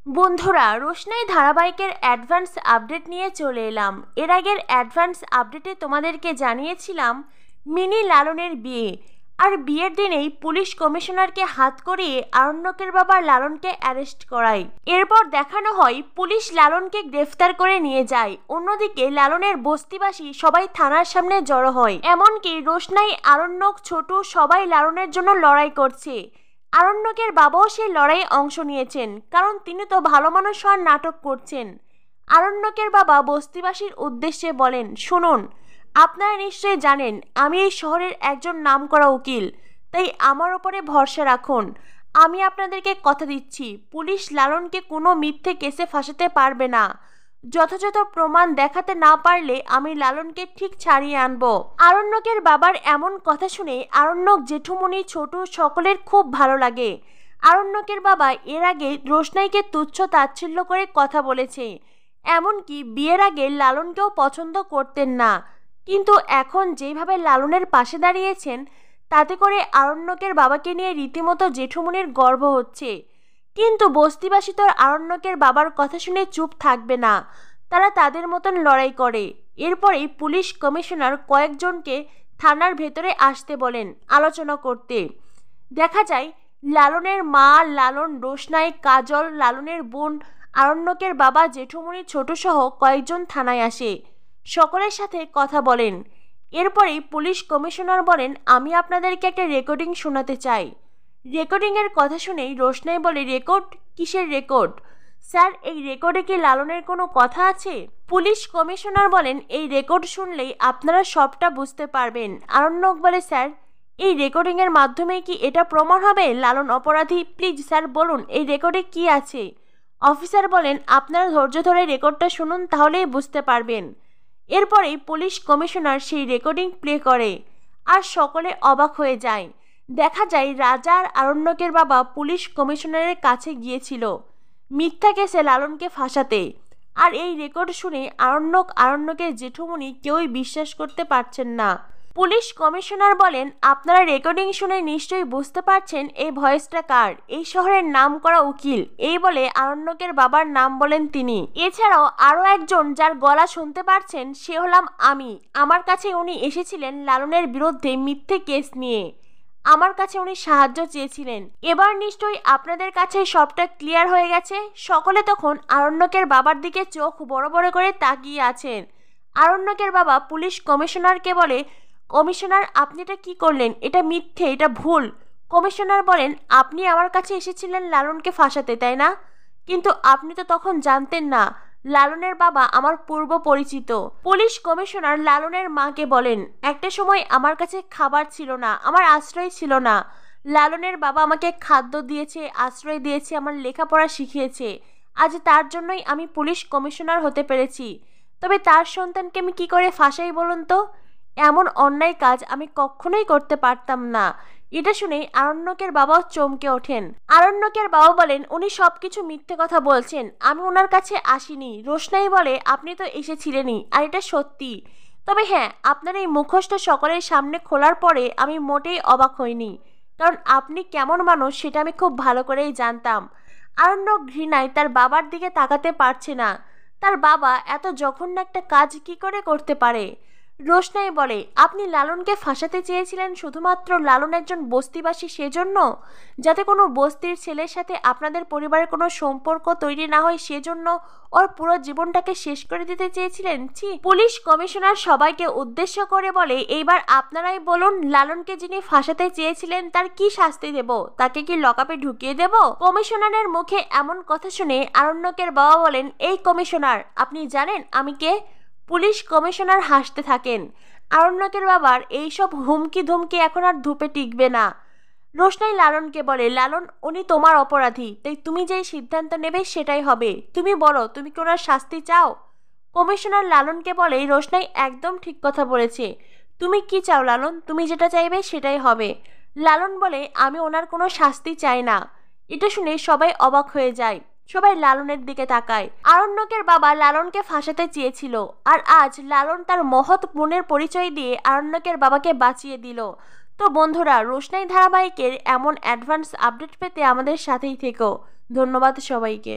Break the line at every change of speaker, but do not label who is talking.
বন্ধুরা, রোশনাই ধারাবাহিকের advance update নিয়ে চলে এলাম। এর আগের অ্যাডভান্স আপডেটে তোমাদেরকে জানিয়েছিলাম মিনি লালনের বিয়ে, আর বিয়ের দিনেই পুলিশ কমিশনারকে হাত করিয়ে আরণ্যকের বাবা লালনকে অ্যারেস্ট করায়। এরপর দেখানো হয় পুলিশ লালনকে গ্রেফতার করে নিয়ে যায়। অন্যদিকে লালনের বস্তিবাসী সবাই থানার সামনে জড়ো হয়। এমনকি রোশনাই, আরণ্যক, ছোটু সবাই লালনের জন্য লড়াই করছে। আরণ্যকের বাবাও সেই লড়াইয়ে অংশ নিয়েছেন, কারণ তিনি তো ভালো মানুষ হওয়ার নাটক করছেন। আরণ্যকের বাবা বস্তিবাসীর উদ্দেশ্যে বলেন, শুনুন, আপনারা নিশ্চয়ই জানেন আমি এই শহরের একজন নামকরা উকিল, তাই আমার ওপরে ভরসা রাখুন। আমি আপনাদেরকে কথা দিচ্ছি, পুলিশ লালনকে কোনো মিথ্যে কেসে ফাঁসাতে পারবে না। যথাযথ প্রমাণ দেখাতে না পারলে আমি লালনকে ঠিক ছাড়িয়ে আনব। আরণ্যকের বাবার এমন কথা শুনে আরণ্যক, জেঠুমনি, ছোটু সকলের খুব ভালো লাগে। আরণ্যকের বাবা এর আগে রোশনাইকে তুচ্ছ তাচ্ছিল্য করে কথা বলেছে, এমনকি বিয়ের আগে লালনকেও পছন্দ করতেন না, কিন্তু এখন যেভাবে লালনের পাশে দাঁড়িয়েছেন তাতে করে আরণ্যকের বাবাকে নিয়ে রীতিমতো জেঠুমনির গর্ব হচ্ছে। কিন্তু বস্তিবাসী তো আরণ্যকের বাবার কথা শুনে চুপ থাকবে না, তারা তাদের মতন লড়াই করে। এরপরেই পুলিশ কমিশনার কয়েকজনকে থানার ভেতরে আসতে বলেন আলোচনা করতে। দেখা যায় লালনের মা, লালন, রোশনাই, কাজল, লালনের বোন, আরণ্যকের বাবা, জেঠুমনি, ছোট সহ কয়েকজন থানায় আসে। সকলের সাথে কথা বলেন। এরপরেই পুলিশ কমিশনার বলেন, আমি আপনাদেরকে একটা রেকর্ডিং শোনাতে চাই। রেকর্ডিংয়ের কথা শুনেই রোশনাই বলে, রেকর্ড? কিসের রেকর্ড? স্যার, এই রেকর্ডে কি লালনের কোনো কথা আছে? পুলিশ কমিশনার বলেন, এই রেকর্ড শুনলেই আপনারা সবটা বুঝতে পারবেন। আরণ্যক বলে, স্যার, এই রেকর্ডিংয়ের মাধ্যমে কি এটা প্রমাণ হবে লালন অপরাধী? প্লিজ স্যার বলুন, এই রেকর্ডে কি আছে? অফিসার বলেন, আপনারা ধৈর্য ধরে রেকর্ডটা শুনুন, তাহলেই বুঝতে পারবেন। এরপরেই পুলিশ কমিশনার সেই রেকর্ডিং প্লে করে, আর সকলে অবাক হয়ে যায়। দেখা যায় রাজা আর আরণ্যকের বাবা পুলিশ কমিশনারের কাছে গিয়েছিল মিথ্যা কেসে লালনকে ফাঁসাতে। আর এই রেকর্ড শুনে আরণ্যকের জেঠুমনি কেউই বিশ্বাস করতে পারছেন না। পুলিশ কমিশনার বলেন, আপনারা রেকর্ডিং শুনে নিশ্চয়ই বুঝতে পারছেন এই ভয়েসটা কার। এই শহরের নামকরা উকিল। এই বলে আরণ্যকের বাবার নাম বলেন তিনি। এছাড়াও আরও একজন যার গলা শুনতে পারছেন সে হলাম আমি। আমার কাছে উনি এসেছিলেন লালনের বিরুদ্ধে মিথ্যে কেস নিয়ে। আমার কাছে উনি সাহায্য চেয়েছিলেন। এবার নিশ্চয়ই আপনাদের কাছে সবটা ক্লিয়ার হয়ে গেছে। সকলে তখন আরণ্যকের বাবার দিকে চোখ বড় বড় করে তাকিয়ে আছেন। আরণ্যকের বাবা পুলিশ কমিশনারকে বলে, কমিশনার, আপনি এটা কি করলেন? এটা মিথ্যে, এটা ভুল। কমিশনার বলেন, আপনি আমার কাছে এসেছিলেন লালনকে ফাঁসাতে, তাই না? কিন্তু আপনি তো তখন জানতেন না লালনের বাবা আমার পূর্ব পরিচিত। পুলিশ কমিশনার লালনের মাকে বলেন, একটা সময় আমার কাছে খাবার ছিল না, আমার আশ্রয় ছিল না। লালনের বাবা আমাকে খাদ্য দিয়েছে, আশ্রয় দিয়েছে, আমার লেখাপড়া শিখিয়েছে। আজ তার জন্যই আমি পুলিশ কমিশনার হতে পেরেছি। তবে তার সন্তানকে আমি কি করে ফাঁসাই বলুন তো? এমন অন্যায় কাজ আমি কখনোই করতে পারতাম না। এটা শুনেই আরণ্যকের বাবাও চমকে ওঠেন। আরণ্যকের বাবা বলেন, উনি সবকিছু মিথ্যে কথা বলছেন, আমি ওনার কাছে আসিনি। রোশনাই বলে, আপনি তো এসেছিলেনই, আর এটা সত্যি। তবে হ্যাঁ, আপনার এই মুখোশটা সকলের সামনে খোলার পরে আমি মোটেই অবাক হইনি, কারণ আপনি কেমন মানুষ সেটা আমি খুব ভালো করেই জানতাম। আরণ্যক ঘৃণায় তার বাবার দিকে তাকাতে পারছে না। তার বাবা এত জঘন্য একটা কাজ কি করে করতে পারে? রোশনাই বলে, আপনি লালনকে ফাঁসাতে চেয়েছিলেন শুধুমাত্র লালন একজন বস্তিবাসী সেজন্য, যাতে কোনো বস্তির ছেলের সাথে আপনাদের পরিবারের কোনো সম্পর্ক তৈরি না হয়, সেজন্য ওর পুরো জীবনটাকে শেষ করে দিতে চেয়েছিলেন? ছি! পুলিশ কমিশনার সবাইকে উদ্দেশ্য করে বলে, এইবার আপনারাই বলুন, লালনকে যিনি ফাঁসাতে চেয়েছিলেন তার কি শাস্তি দেব? তাকে কি লকআপে ঢুকিয়ে দেব? কমিশনারের মুখে এমন কথা শুনে আরণ্যকের বাবা বলেন, এই কমিশনার, আপনি জানেন আমি কে? পুলিশ কমিশনার হাসতে থাকেন। আরণ্যকের বাবার এইসব হুমকি ধমকি এখন আর ধূপে টিকবে না। রোশনাই লালনকে বলে, লালন, উনি তোমার অপরাধী, তাই তুমি যেই সিদ্ধান্ত নেবে সেটাই হবে। তুমি বলো, তুমি কি ওনার শাস্তি চাও? কমিশনার লালনকে বলে, রোশনাই একদম ঠিক কথা বলেছে। তুমি কি চাও লালন? তুমি যেটা চাইবে সেটাই হবে। লালন বলে, আমি ওনার কোনো শাস্তি চাই না। এটা শুনে সবাই অবাক হয়ে যায়। সবাই লালনের দিকে তাকায়। আরণ্যকের বাবা লালনকে ফাঁসাতে চেয়েছিল, আর আজ লালন তার মহৎ গুণের পরিচয় দিয়ে আরণ্যকের বাবাকে বাঁচিয়ে দিল। তো বন্ধুরা, রোশনাই ধারাবাহিকের এমন অ্যাডভান্স আপডেট পেতে আমাদের সাথেই থেকো। ধন্যবাদ সবাইকে।